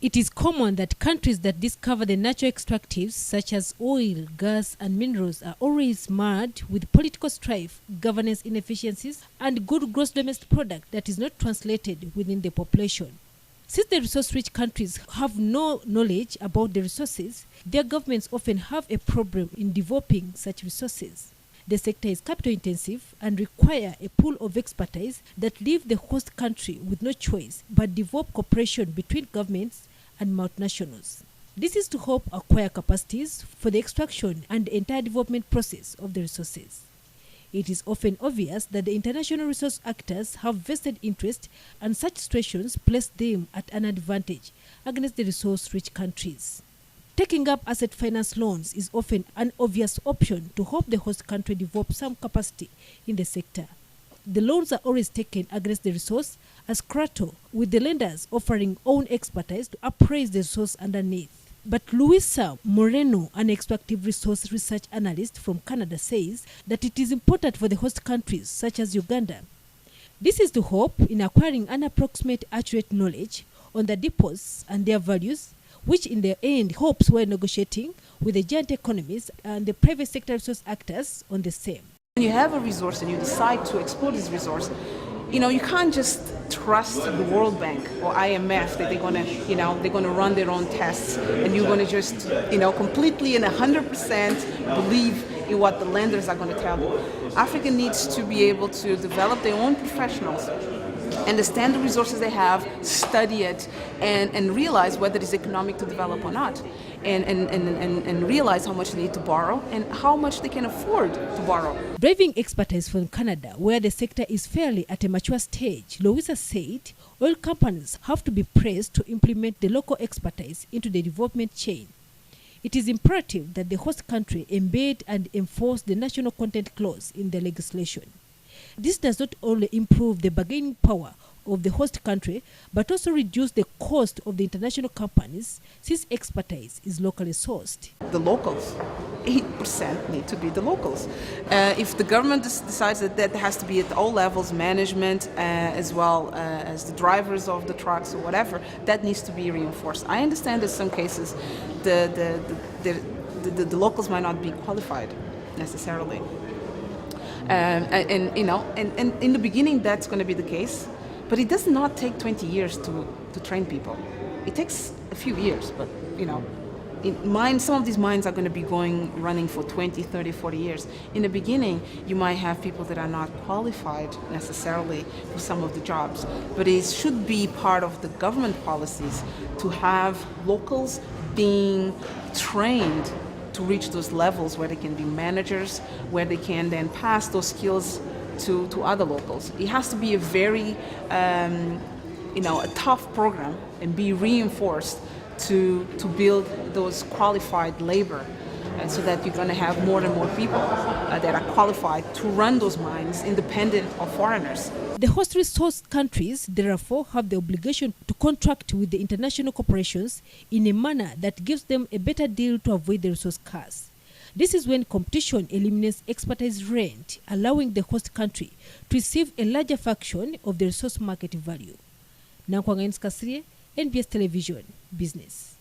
It is common that countries that discover the natural extractives such as oil, gas and minerals are always marred with political strife, governance inefficiencies and good gross domestic product that is not translated within the population. Since the resource-rich countries have no knowledge about the resources, their governments often have a problem in developing such resources. The sector is capital intensive and require a pool of expertise that leave the host country with no choice but develop cooperation between governments and multinationals. This is to help acquire capacities for the extraction and the entire development process of the resources. It is often obvious that the international resource actors have vested interest, and such situations place them at an advantage against the resource-rich countries. Taking up asset finance loans is often an obvious option to help the host country develop some capacity in the sector. The loans are always taken against the resource as collateral, with the lenders offering own expertise to appraise the resource underneath. But Luisa Moreno, an extractive resource research analyst from Canada, says that it is important for the host countries such as Uganda. This is to help in acquiring an approximate accurate knowledge on the deposits and their values, which in the end helps when negotiating with the giant economies and the private sector resource actors on the same. When you have a resource and you decide to exploit this resource, you can't just trust the World Bank or IMF that they're gonna run their own tests and you're gonna just, completely and 100% believe in what the lenders are gonna tell you. Africa needs to be able to develop their own professionals, understand the resources they have, study it, and realize whether it's economic to develop or not, and realize how much they need to borrow and how much they can afford to borrow. Driving expertise from Canada, where the sector is fairly at a mature stage, Louisa said oil companies have to be pressed to implement the local expertise into the development chain. It is imperative that the host country embed and enforce the national content clause in the legislation. This does not only improve the bargaining power of the host country, but also reduce the cost of the international companies, since expertise is locally sourced. The locals, 8% need to be the locals. If the government decides that has to be at all levels, management as well as the drivers of the trucks or whatever, that needs to be reinforced. I understand that in some cases the locals might not be qualified necessarily. And in the beginning that's going to be the case, but it does not take 20 years to train people. It takes a few years, but some of these mines are going to be running for 20, 30, 40 years. In the beginning, you might have people that are not qualified necessarily for some of the jobs, but it should be part of the government policies to have locals being trained to reach those levels where they can be managers, where they can then pass those skills to other locals. It has to be a very, a tough program and be reinforced to build those qualified labor, so that you're going to have more and more people that are qualified to run those mines independent of foreigners. The host resource countries, therefore, have the obligation to contract with the international corporations in a manner that gives them a better deal to avoid the resource curse. This is when competition eliminates expertise rent, allowing the host country to receive a larger fraction of the resource market value. Nankwangains Kasrie, NBS Television, Business.